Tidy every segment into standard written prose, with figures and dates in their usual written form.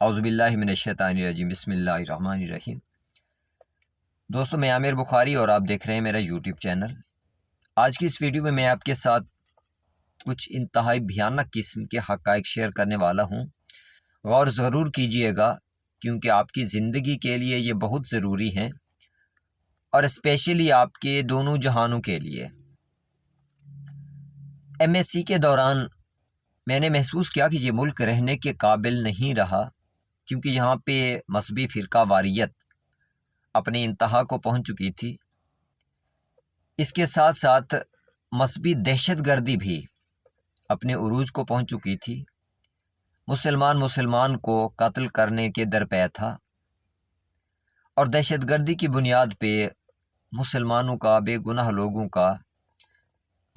اعوذ باللہ من الشیطان الرجیم، بسم اللہ الرحمن الرحیم۔ دوستو، میں عامر بخاری اور آپ دیکھ رہے ہیں میرا یوٹیوب چینل۔ آج کی اس ویڈیو میں آپ کے ساتھ کچھ انتہائی بھیانک قسم کے حقائق شیئر کرنے والا ہوں۔ غور ضرور کیجئے گا کیونکہ آپ کی زندگی کے لیے یہ بہت ضروری ہیں، اور اسپیشلی آپ کے دونوں جہانوں کے لیے۔ ایم ایس سی کے دوران میں نے محسوس کیا کہ یہ ملک رہنے کے قابل نہیں رہا، کیونکہ یہاں پہ مذہبی فرقہ واریت اپنی انتہا کو پہنچ چکی تھی۔ اس کے ساتھ ساتھ مذہبی دہشت گردی بھی اپنے عروج کو پہنچ چکی تھی۔ مسلمان کو قتل کرنے کے درپے تھا، اور دہشت گردی کی بنیاد پہ مسلمانوں کا، بے گناہ لوگوں کا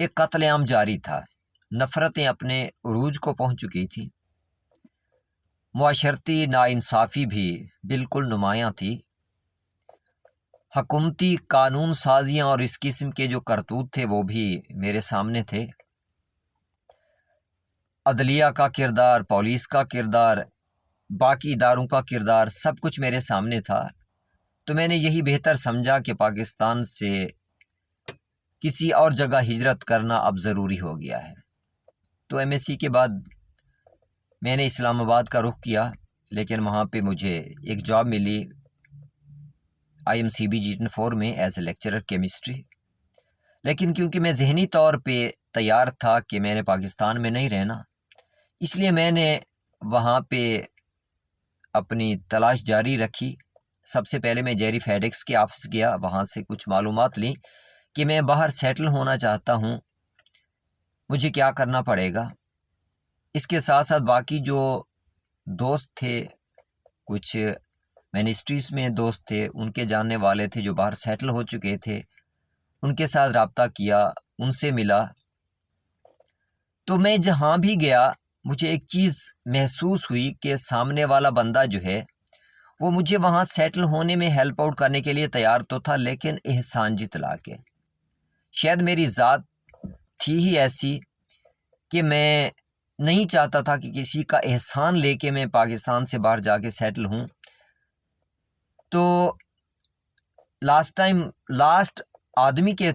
ایک قتل عام جاری تھا۔ نفرتیں اپنے عروج کو پہنچ چکی تھیں۔ معاشرتی ناانصافی بھی بالکل نمایاں تھی۔ حکومتی قانون سازیاں اور اس قسم کے جو کرتوت تھے وہ بھی میرے سامنے تھے۔ عدلیہ کا کردار، پولیس کا کردار، باقی اداروں کا کردار، سب کچھ میرے سامنے تھا۔ تو میں نے یہی بہتر سمجھا کہ پاکستان سے کسی اور جگہ ہجرت کرنا اب ضروری ہو گیا ہے۔ تو ایم ایس سی کے بعد میں نے اسلام آباد کا رخ کیا، لیکن وہاں پہ مجھے ایک جاب ملی IMCB Region 4 میں ایز اے لیکچرر کیمسٹری۔ لیکن کیونکہ میں ذہنی طور پہ تیار تھا کہ میں نے پاکستان میں نہیں رہنا، اس لیے میں نے وہاں پہ اپنی تلاش جاری رکھی۔ سب سے پہلے میں جیری فیڈیکس کے آفس گیا، وہاں سے کچھ معلومات لیں کہ میں باہر سیٹل ہونا چاہتا ہوں، مجھے کیا کرنا پڑے گا۔ اس کے ساتھ ساتھ باقی جو دوست تھے، کچھ منسٹریز میں دوست تھے، ان کے جاننے والے تھے جو باہر سیٹل ہو چکے تھے، ان کے ساتھ رابطہ کیا، ان سے ملا۔ تو میں جہاں بھی گیا مجھے ایک چیز محسوس ہوئی کہ سامنے والا بندہ جو ہے وہ مجھے وہاں سیٹل ہونے میں ہیلپ آؤٹ کرنے کے لیے تیار تو تھا، لیکن احسان جتلا کے۔ شاید میری ذات تھی ہی ایسی کہ میں نہیں چاہتا تھا کہ کسی کا احسان لے کے میں پاکستان سے باہر جا کے سیٹل ہوں۔ تو لاسٹ آدمی کے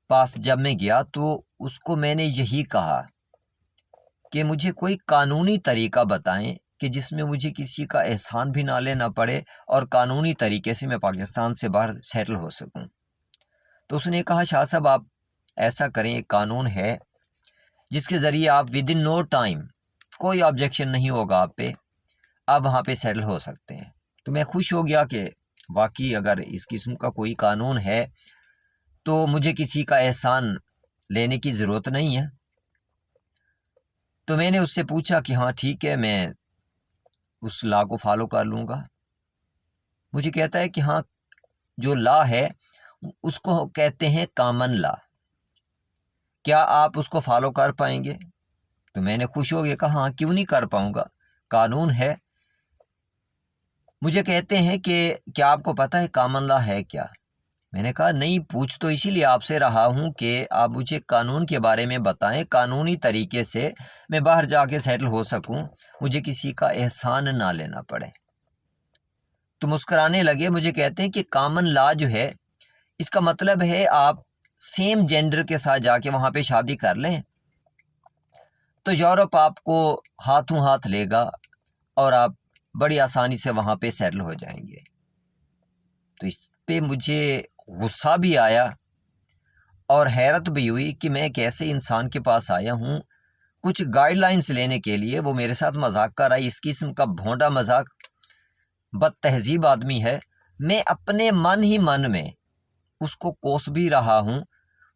پاس جب میں گیا تو اس کو میں نے یہی کہا کہ مجھے کوئی قانونی طریقہ بتائیں کہ جس میں مجھے کسی کا احسان بھی نہ لینا پڑے اور قانونی طریقے سے میں پاکستان سے باہر سیٹل ہو سکوں۔ تو اس نے کہا، شاہ صاحب آپ ایسا کریں، ایک قانون ہے جس کے ذریعے آپ ودن نو ٹائم، کوئی آبجیکشن نہیں ہوگا آپ پہ، آپ وہاں پہ سیٹل ہو سکتے ہیں۔ تو میں خوش ہو گیا کہ واقعی اگر اس قسم کا کوئی قانون ہے تو مجھے کسی کا احسان لینے کی ضرورت نہیں ہے۔ تو میں نے اس سے پوچھا کہ ہاں ٹھیک ہے، میں اس لا کو فالو کر لوں گا۔ مجھے کہتا ہے کہ ہاں جو لا ہے اس کو کہتے ہیں کامن لا، کیا آپ اس کو فالو کر پائیں گے؟ تو میں نے خوش ہو گیا کہا ہاں کیوں نہیں کر پاؤں گا، قانون ہے۔ مجھے کہتے ہیں کہ کیا آپ کو پتہ ہے کامن لا ہے کیا؟ میں نے کہا نہیں، پوچھ تو اسی لیے آپ سے رہا ہوں کہ آپ مجھے قانون کے بارے میں بتائیں، قانونی طریقے سے میں باہر جا کے سیٹل ہو سکوں، مجھے کسی کا احسان نہ لینا پڑے۔ تو مسکرانے لگے، مجھے کہتے ہیں کہ کامن لا جو ہے اس کا مطلب ہے آپ سیم جینڈر کے ساتھ جا کے وہاں پہ شادی کر لیں تو یورپ آپ کو ہاتھوں ہاتھ لے گا اور آپ بڑی آسانی سے وہاں پہ سیٹل ہو جائیں گے۔ تو اس پہ مجھے غصہ بھی آیا اور حیرت بھی ہوئی کہ میں ایک ایسے انسان کے پاس آیا ہوں کچھ گائیڈ لائنز لینے کے لیے، وہ میرے ساتھ مذاق کر رہا ہے، اس قسم کا بھونڈا مذاق، بد تہذیب آدمی ہے۔ میں اپنے من ہی من میں اس کو کوس بھی رہا ہوں،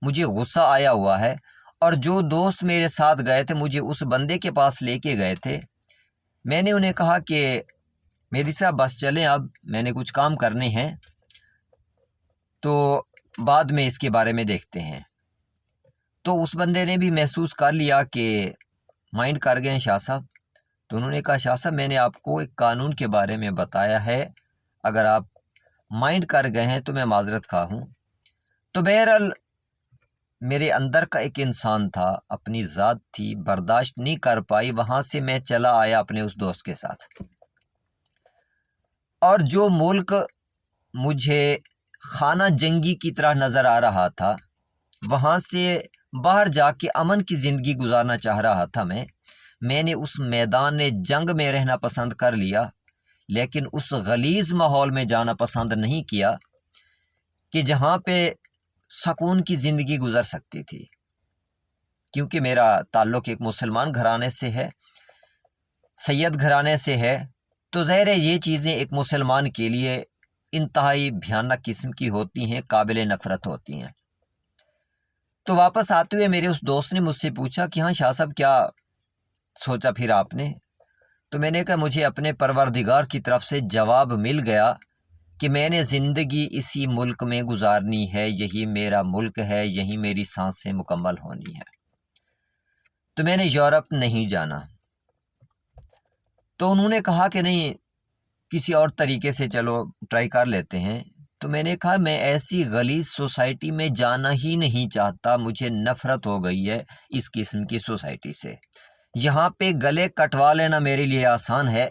مجھے غصہ آیا ہوا ہے۔ اور جو دوست میرے ساتھ گئے تھے مجھے اس بندے کے پاس لے کے گئے تھے، میں نے انہیں کہا کہ میری صاحب بس چلیں، اب میں نے کچھ کام کرنے ہیں تو بعد میں اس کے بارے میں دیکھتے ہیں۔ تو اس بندے نے بھی محسوس کر لیا کہ مائنڈ کر گئے ہیں شاہ صاحب، تو انہوں نے کہا شاہ صاحب میں نے آپ کو ایک قانون کے بارے میں بتایا ہے، اگر آپ مائنڈ کر گئے ہیں تو میں معذرت خواہ ہوں۔ تو بہرحال میرے اندر کا ایک انسان تھا، اپنی ذات تھی، برداشت نہیں کر پائی، وہاں سے میں چلا آیا اپنے اس دوست کے ساتھ۔ اور جو ملک مجھے خانہ جنگی کی طرح نظر آ رہا تھا، وہاں سے باہر جا کے امن کی زندگی گزارنا چاہ رہا تھا میں نے اس میدان جنگ میں رہنا پسند کر لیا، لیکن اس غلیظ ماحول میں جانا پسند نہیں کیا کہ جہاں پہ سکون کی زندگی گزر سکتی تھی، کیونکہ میرا تعلق ایک مسلمان گھرانے سے ہے، سید گھرانے سے ہے، تو ظاہر ہے یہ چیزیں ایک مسلمان کے لیے انتہائی بھیانک قسم کی ہوتی ہیں، قابل نفرت ہوتی ہیں۔ تو واپس آتے ہوئے میرے اس دوست نے مجھ سے پوچھا کہ ہاں شاہ صاحب کیا سوچا پھر آپ نے؟ تو میں نے کہا مجھے اپنے پروردگار کی طرف سے جواب مل گیا کہ میں نے زندگی اسی ملک میں گزارنی ہے، یہی میرا ملک ہے، یہی میری سانسیں مکمل ہونی ہے، تو میں نے یورپ نہیں جانا۔ تو انہوں نے کہا کہ نہیں کسی اور طریقے سے چلو ٹرائی کر لیتے ہیں۔ تو میں نے کہا میں ایسی غلیظ سوسائٹی میں جانا ہی نہیں چاہتا، مجھے نفرت ہو گئی ہے اس قسم کی سوسائٹی سے۔ یہاں پہ گلے کٹوا لینا میرے لیے آسان ہے،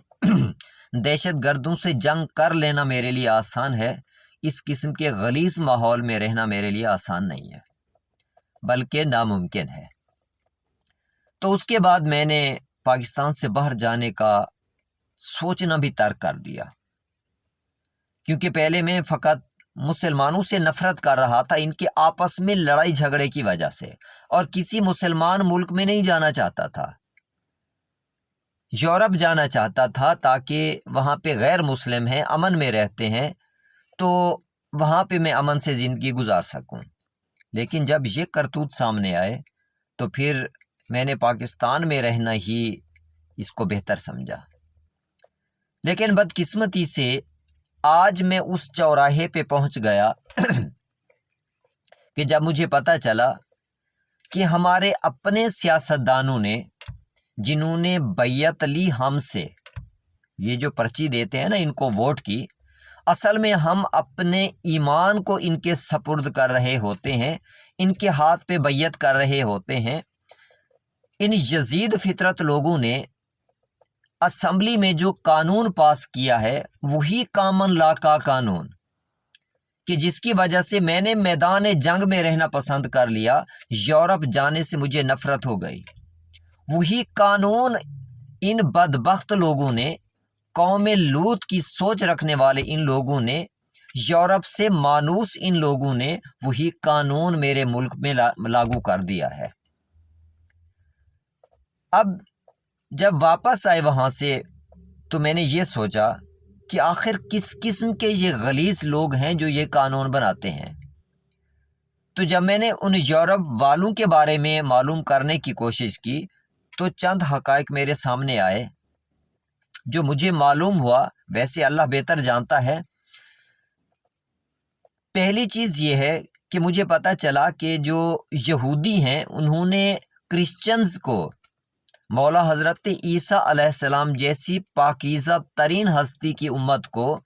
دہشت گردوں سے جنگ کر لینا میرے لیے آسان ہے، اس قسم کے غلیظ ماحول میں رہنا میرے لیے آسان نہیں ہے، بلکہ ناممکن ہے۔ تو اس کے بعد میں نے پاکستان سے باہر جانے کا سوچنا بھی ترک کر دیا، کیونکہ پہلے میں فقط مسلمانوں سے نفرت کر رہا تھا، ان کے آپس میں لڑائی جھگڑے کی وجہ سے، اور کسی مسلمان ملک میں نہیں جانا چاہتا تھا، یورپ جانا چاہتا تھا تاکہ وہاں پہ غیر مسلم ہیں، امن میں رہتے ہیں، تو وہاں پہ میں امن سے زندگی گزار سکوں۔ لیکن جب یہ کرتوت سامنے آئے تو پھر میں نے پاکستان میں رہنا ہی اس کو بہتر سمجھا۔ لیکن بدقسمتی سے آج میں اس چوراہے پہ پہنچ گیا کہ جب مجھے پتہ چلا کہ ہمارے اپنے سیاستدانوں نے، جنہوں نے بیعت لی ہم سے، یہ جو پرچی دیتے ہیں نا ان کو ووٹ کی، اصل میں ہم اپنے ایمان کو ان کے سپرد کر رہے ہوتے ہیں، ان کے ہاتھ پہ بیعت کر رہے ہوتے ہیں۔ ان یزید فطرت لوگوں نے اسمبلی میں جو قانون پاس کیا ہے وہی کامن لا کا قانون، کہ جس کی وجہ سے میں نے میدان جنگ میں رہنا پسند کر لیا، یورپ جانے سے مجھے نفرت ہو گئی، وہی قانون ان بدبخت لوگوں نے، قوم لوط کی سوچ رکھنے والے ان لوگوں نے، یورپ سے مانوس ان لوگوں نے وہی قانون میرے ملک میں لاگو کر دیا ہے۔ اب جب واپس آئے وہاں سے تو میں نے یہ سوچا کہ آخر کس قسم کے یہ غلیظ لوگ ہیں جو یہ قانون بناتے ہیں۔ تو جب میں نے ان یورپ والوں کے بارے میں معلوم کرنے کی کوشش کی تو چند حقائق میرے سامنے آئے جو مجھے معلوم ہوا، ویسے اللہ بہتر جانتا ہے۔ پہلی چیز یہ ہے کہ مجھے پتہ چلا کہ جو یہودی ہیں انہوں نے کرسچنز کو مولا حضرت عیسیٰ علیہ السلام جیسی پاکیزہ ترین ہستی کی امت کو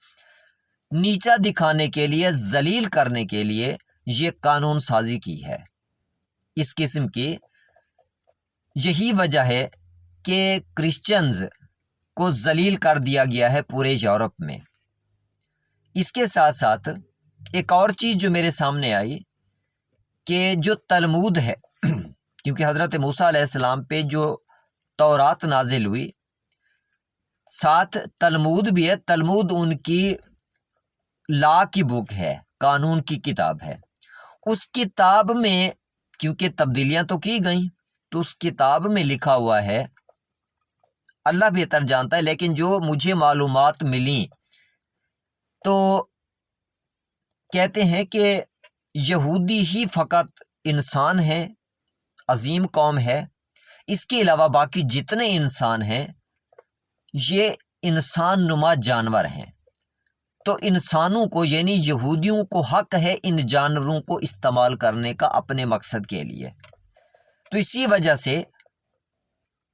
نیچا دکھانے کے لیے، ذلیل کرنے کے لیے یہ قانون سازی کی ہے۔ اس قسم کی یہی وجہ ہے کہ کرسچنز کو ذلیل کر دیا گیا ہے پورے یورپ میں۔ اس کے ساتھ ساتھ ایک اور چیز جو میرے سامنے آئی کہ جو تلمود ہے، کیونکہ حضرت موسیٰ علیہ السلام پہ جو تورات نازل ہوئی، ساتھ تلمود بھی ہے، تلمود ان کی لا کی بک ہے، قانون کی کتاب ہے۔ اس کتاب میں کیونکہ تبدیلیاں تو کی گئیں، تو اس کتاب میں لکھا ہوا ہے، اللہ بہتر جانتا ہے، لیکن جو مجھے معلومات ملیں تو کہتے ہیں کہ یہودی ہی فقط انسان ہے، عظیم قوم ہے، اس کے علاوہ باقی جتنے انسان ہیں یہ انسان نما جانور ہیں۔ تو انسانوں کو یعنی یہودیوں کو حق ہے ان جانوروں کو استعمال کرنے کا اپنے مقصد کے لیے، تو اسی وجہ سے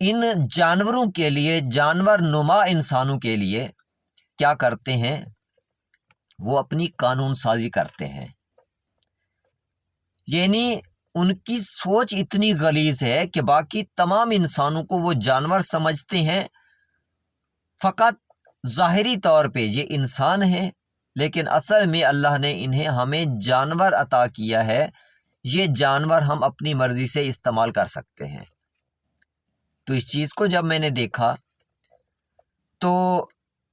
ان جانوروں کے لیے، جانور نما انسانوں کے لیے کیا کرتے ہیں، وہ اپنی قانون سازی کرتے ہیں۔ یعنی ان کی سوچ اتنی غلیظ ہے کہ باقی تمام انسانوں کو وہ جانور سمجھتے ہیں، فقط ظاہری طور پہ یہ انسان ہیں، لیکن اصل میں اللہ نے انہیں ہمیں جانور عطا کیا ہے. یہ جانور ہم اپنی مرضی سے استعمال کر سکتے ہیں. تو اس چیز کو جب میں نے دیکھا تو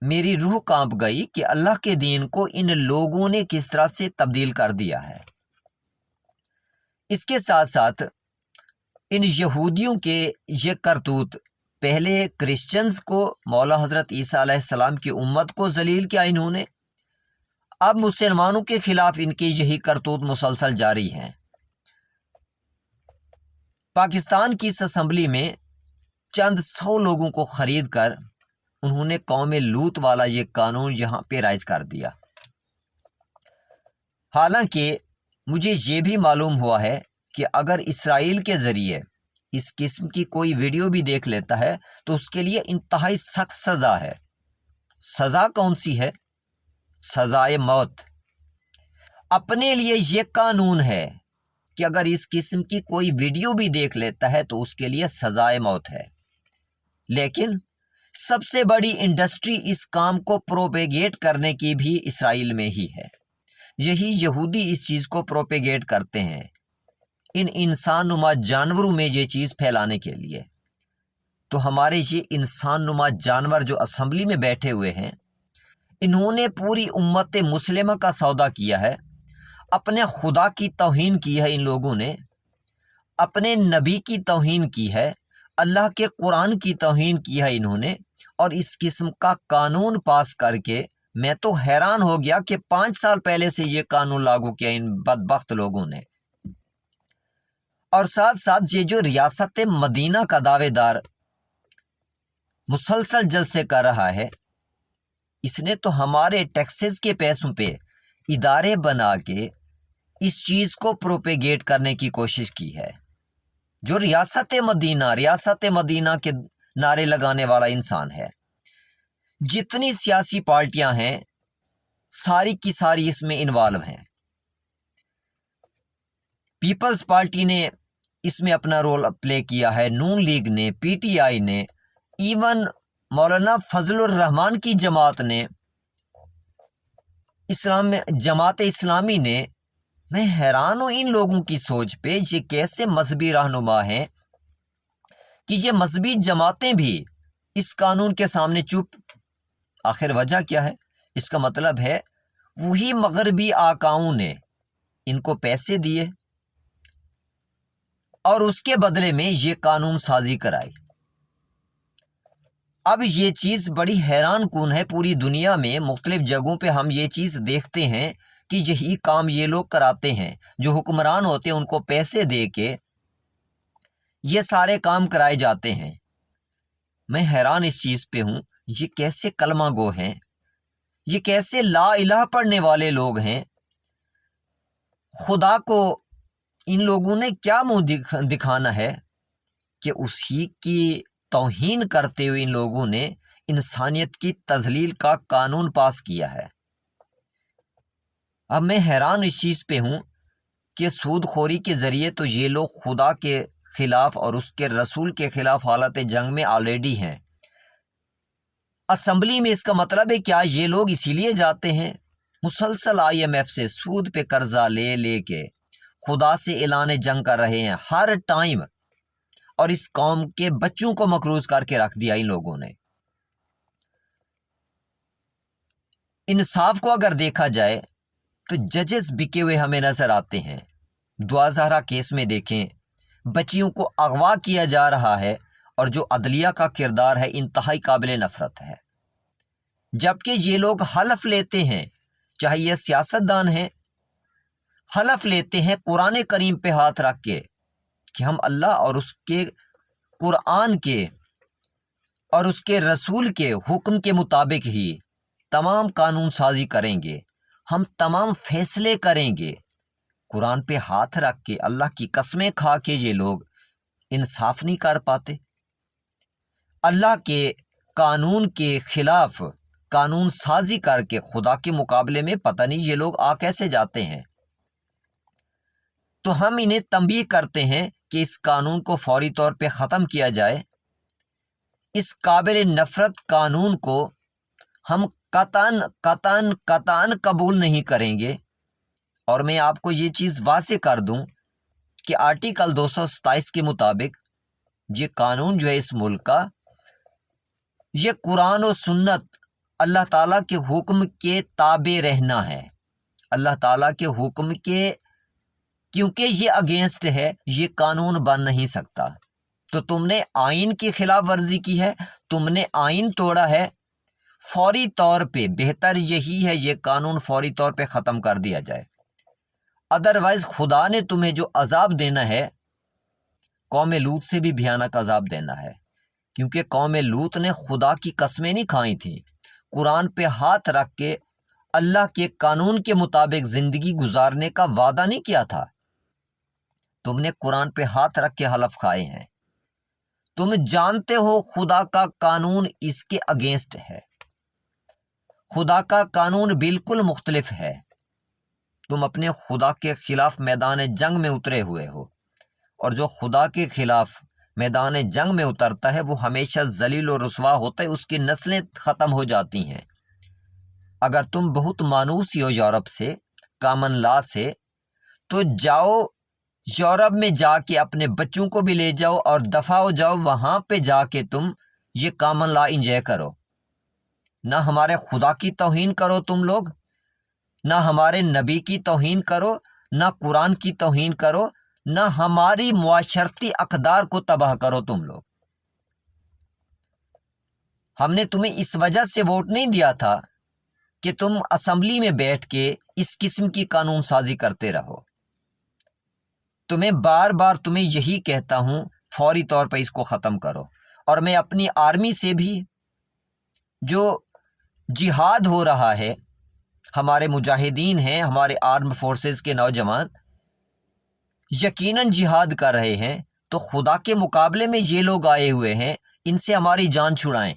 میری روح کانپ گئی کہ اللہ کے دین کو ان لوگوں نے کس طرح سے تبدیل کر دیا ہے. اس کے ساتھ ساتھ ان یہودیوں کے یہ کرتوت، پہلے کرسچنز کو، مولا حضرت عیسیٰ علیہ السلام کی امت کو ذلیل کیا انہوں نے، اب مسلمانوں کے خلاف ان کی یہی کرتوت مسلسل جاری ہیں. پاکستان کی اس اسمبلی میں چند 100 لوگوں کو خرید کر انہوں نے قوم لوط والا یہ قانون یہاں پہ رائج کر دیا. حالانکہ مجھے یہ بھی معلوم ہوا ہے کہ اگر اسرائیل کے ذریعے اس قسم کی کوئی ویڈیو بھی دیکھ لیتا ہے تو اس کے لیے انتہائی سخت سزا ہے. سزا کون سی ہے؟ سزائے موت. اپنے لیے یہ قانون ہے کہ اگر اس قسم کی کوئی ویڈیو بھی دیکھ لیتا ہے تو اس کے لیے سزائے موت ہے. لیکن سب سے بڑی انڈسٹری اس کام کو پروپیگیٹ کرنے کی بھی اسرائیل میں ہی ہے. یہی یہودی اس چیز کو پروپیگیٹ کرتے ہیں ان انسان نما جانوروں میں یہ چیز پھیلانے کے لیے. تو ہمارے یہ انسان نما جانور جو اسمبلی میں بیٹھے ہوئے ہیں، انہوں نے پوری امت مسلمہ کا سودا کیا ہے. اپنے خدا کی توہین کی ہے ان لوگوں نے، اپنے نبی کی توہین کی ہے، اللہ کے قرآن کی توہین کی ہے انہوں نے. اور اس قسم کا قانون پاس کر کے میں تو حیران ہو گیا کہ 5 سال پہلے سے یہ قانون لاگو کیا ان بدبخت لوگوں نے. اور ساتھ ساتھ یہ جو ریاست مدینہ کا دعوے دار مسلسل جلسے کر رہا ہے، اس نے تو ہمارے ٹیکسز کے پیسوں پہ ادارے بنا کے اس چیز کو پروپیگیٹ کرنے کی کوشش کی ہے. جو ریاست مدینہ کے نعرے لگانے والا انسان ہے، جتنی سیاسی پارٹیاں ہیں ساری کی ساری اس میں انوالو ہیں. پیپلز پارٹی نے اس میں اپنا رول پلے کیا ہے، نون لیگ نے، پی ٹی آئی نے، ایون مولانا فضل الرحمان کی جماعت نے، جماعت اسلامی نے. میں حیران ہوں ان لوگوں کی سوچ پہ. یہ کیسے مذہبی رہنما ہیں کہ یہ مذہبی جماعتیں بھی اس قانون کے سامنے چپ. آخر وجہ کیا ہے؟ اس کا مطلب ہے وہی مغربی آقاؤں نے ان کو پیسے دیے اور اس کے بدلے میں یہ قانون سازی کرائی. اب یہ چیز بڑی حیران کن ہے. پوری دنیا میں مختلف جگہوں پہ ہم یہ چیز دیکھتے ہیں کہ یہی کام یہ لوگ کراتے ہیں. جو حکمران ہوتے ہیں ان کو پیسے دے کے یہ سارے کام کرائے جاتے ہیں. میں حیران اس چیز پہ ہوں، یہ کیسے کلمہ گو ہیں، یہ کیسے لا الہ پڑھنے والے لوگ ہیں. خدا کو ان لوگوں نے کیا منہ دکھانا ہے کہ اسی کی توہین کرتے ہوئے ان لوگوں نے انسانیت کی تذلیل کا قانون پاس کیا ہے. اب میں حیران اس چیز پہ ہوں کہ سود خوری کے ذریعے تو یہ لوگ خدا کے خلاف اور اس کے رسول کے خلاف حالت جنگ میں آلریڈی ہیں. اسمبلی میں اس کا مطلب ہے کیا یہ لوگ اسی لیے جاتے ہیں؟ مسلسل IMF سے سود پہ قرضہ لے لے کے خدا سے اعلان جنگ کر رہے ہیں ہر ٹائم، اور اس قوم کے بچوں کو مقروض کر کے رکھ دیا ان لوگوں نے. انصاف کو اگر دیکھا جائے تو ججز بکے ہوئے ہمیں نظر آتے ہیں. دعا زہرا کیس میں دیکھیں، بچیوں کو اغوا کیا جا رہا ہے اور جو عدلیہ کا کردار ہے انتہائی قابل نفرت ہے. جبکہ یہ لوگ حلف لیتے ہیں، چاہے یہ سیاستدان ہیں، حلف لیتے ہیں قرآن کریم پہ ہاتھ رکھ کے کہ ہم اللہ اور اس کے قرآن کے اور اس کے رسول کے حکم کے مطابق ہی تمام قانون سازی کریں گے، ہم تمام فیصلے کریں گے. قرآن پہ ہاتھ رکھ کے اللہ کی قسمیں کھا کے یہ لوگ انصاف نہیں کر پاتے. اللہ کے قانون کے خلاف قانون سازی کر کے خدا کے مقابلے میں پتہ نہیں یہ لوگ آ کیسے جاتے ہیں. تو ہم انہیں تنبیہ کرتے ہیں کہ اس قانون کو فوری طور پہ ختم کیا جائے. اس قابل نفرت قانون کو ہم قطعاً قطعاً قطعاً قبول نہیں کریں گے۔ اور میں آپ کو یہ چیز واضح کر دوں کہ آرٹیکل 227 کے مطابق یہ قانون جو ہے اس ملک کا، یہ قرآن و سنت اللہ تعالیٰ کے حکم کے تابع رہنا ہے۔ اللہ تعالیٰ کے حکم کے، کیونکہ یہ اگینسٹ ہے، یہ قانون بن نہیں سکتا۔ تو تم نے آئین کی خلاف ورزی کی ہے، تم نے آئین توڑا ہے، فوری طور پہ بہتر یہی ہے یہ قانون فوری طور پہ ختم کر دیا جائے۔ ادروائز خدا نے تمہیں جو عذاب دینا ہے، قوم لوط سے بھی بھیانک عذاب دینا ہے، کیونکہ قوم لوط نے خدا کی قسمیں نہیں کھائی تھیں، قرآن پہ ہاتھ رکھ کے اللہ کے قانون کے مطابق زندگی گزارنے کا وعدہ نہیں کیا تھا۔ تم نے قرآن پہ ہاتھ رکھ کے حلف کھائے ہیں۔ تم جانتے ہو خدا کا قانون اس کے اگینسٹ ہے، خدا کا قانون بالکل مختلف ہے۔ تم اپنے خدا کے خلاف میدان جنگ میں اترے ہوئے ہو، اور جو خدا کے خلاف میدان جنگ میں اترتا ہے وہ ہمیشہ ذلیل و رسوا ہوتا ہے، اس کی نسلیں ختم ہو جاتی ہیں۔ اگر تم بہت مانوسی ہو یورپ سے، کامن لا سے، تو جاؤ یورپ میں جا کے اپنے بچوں کو بھی لے جاؤ اور دفع ہو جاؤ، وہاں پہ جا کے تم یہ کامن لا انجوائے کرو۔ نہ ہمارے خدا کی توہین کرو تم لوگ، نہ ہمارے نبی کی توہین کرو، نہ قرآن کی توہین کرو، نہ ہماری معاشرتی اقدار کو تباہ کرو تم لوگ۔ ہم نے تمہیں اس وجہ سے ووٹ نہیں دیا تھا کہ تم اسمبلی میں بیٹھ کے اس قسم کی قانون سازی کرتے رہو۔ تمہیں بار بار تمہیں یہی کہتا ہوں فوری طور پہ اس کو ختم کرو۔ اور میں اپنی آرمی سے بھی، جو جہاد ہو رہا ہے، ہمارے مجاہدین ہیں، ہمارے آرم فورسز کے نوجوان یقیناً جہاد کر رہے ہیں، تو خدا کے مقابلے میں یہ لوگ آئے ہوئے ہیں، ان سے ہماری جان چھڑائیں۔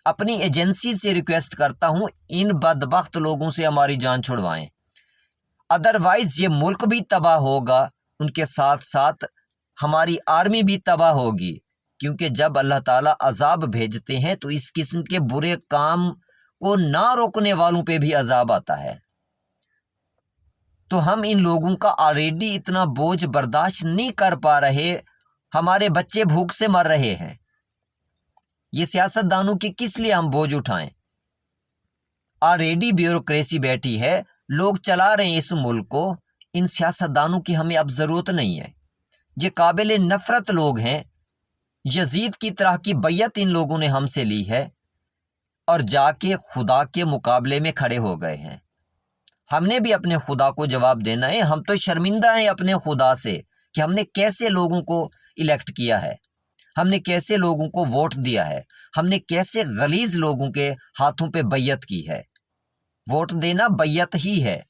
اپنی ایجنسی سے ریکویسٹ کرتا ہوں ان بدبخت لوگوں سے ہماری جان چھڑوائیں، ادروائز یہ ملک بھی تباہ ہوگا، ان کے ساتھ ساتھ ہماری آرمی بھی تباہ ہوگی، کیونکہ جب اللہ تعالیٰ عذاب بھیجتے ہیں تو اس قسم کے برے کام کو نہ روکنے والوں پہ بھی عذاب آتا ہے۔ تو ہم ان لوگوں کا آلریڈی اتنا بوجھ برداشت نہیں کر پا رہے، ہمارے بچے بھوک سے مر رہے ہیں، یہ سیاست دانوں کی کس لیے ہم بوجھ اٹھائیں؟ آلریڈی بیوروکریسی بیٹھی ہے، لوگ چلا رہے ہیں اس ملک کو، ان سیاست دانوں کی ہمیں اب ضرورت نہیں ہے۔ یہ قابل نفرت لوگ ہیں، یزید کی طرح کی بیعت ان لوگوں نے ہم سے لی ہے اور جا کے خدا کے مقابلے میں کھڑے ہو گئے ہیں۔ ہم نے بھی اپنے خدا کو جواب دینا ہے، ہم تو شرمندہ ہیں اپنے خدا سے کہ ہم نے کیسے لوگوں کو الیکٹ کیا ہے، ہم نے کیسے لوگوں کو ووٹ دیا ہے، ہم نے کیسے غلیظ لوگوں کے ہاتھوں پہ بیعت کی ہے۔ ووٹ دینا بیعت ہی ہے۔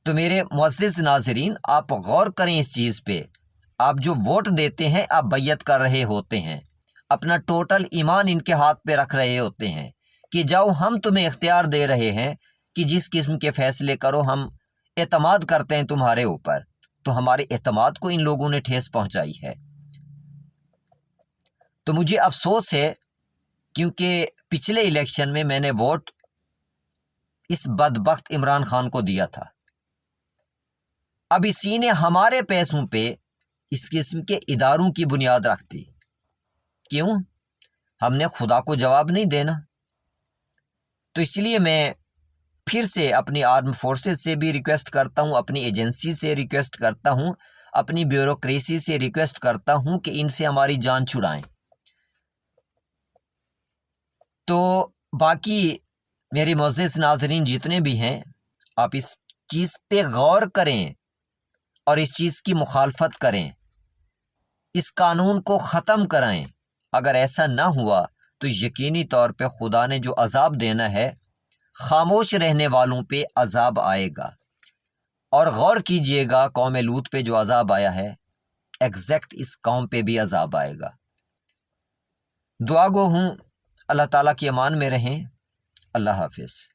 تو میرے معزز ناظرین، آپ غور کریں اس چیز پہ، آپ جو ووٹ دیتے ہیں آپ بیعت کر رہے ہوتے ہیں، اپنا ٹوٹل ایمان ان کے ہاتھ پہ رکھ رہے ہوتے ہیں کہ جاؤ ہم تمہیں اختیار دے رہے ہیں کہ جس قسم کے فیصلے کرو، ہم اعتماد کرتے ہیں تمہارے اوپر۔ تو ہمارے اعتماد کو ان لوگوں نے ٹھیس پہنچائی ہے۔ تو مجھے افسوس ہے کیونکہ پچھلے الیکشن میں نے ووٹ اس بدبخت عمران خان کو دیا تھا، اب اسی نے ہمارے پیسوں پہ اس قسم کے اداروں کی بنیاد رکھ دی۔ کیوں؟ ہم نے خدا کو جواب نہیں دینا۔ تو اس لیے میں پھر سے اپنی آرم فورسز سے بھی ریکویسٹ کرتا ہوں، اپنی ایجنسی سے ریکویسٹ کرتا ہوں، اپنی بیوروکریسی سے ریکویسٹ کرتا ہوں کہ ان سے ہماری جان چھڑائیں۔ تو باقی میرے معزز ناظرین جتنے بھی ہیں، آپ اس چیز پہ غور کریں اور اس چیز کی مخالفت کریں، اس قانون کو ختم کرائیں۔ اگر ایسا نہ ہوا تو یقینی طور پہ خدا نے جو عذاب دینا ہے، خاموش رہنے والوں پہ عذاب آئے گا۔ اور غور کیجئے گا، قوم لوط پہ جو عذاب آیا ہے، ایگزیکٹ اس قوم پہ بھی عذاب آئے گا۔ دعا گو ہوں، اللہ تعالیٰ کی امان میں رہیں۔ اللہ حافظ۔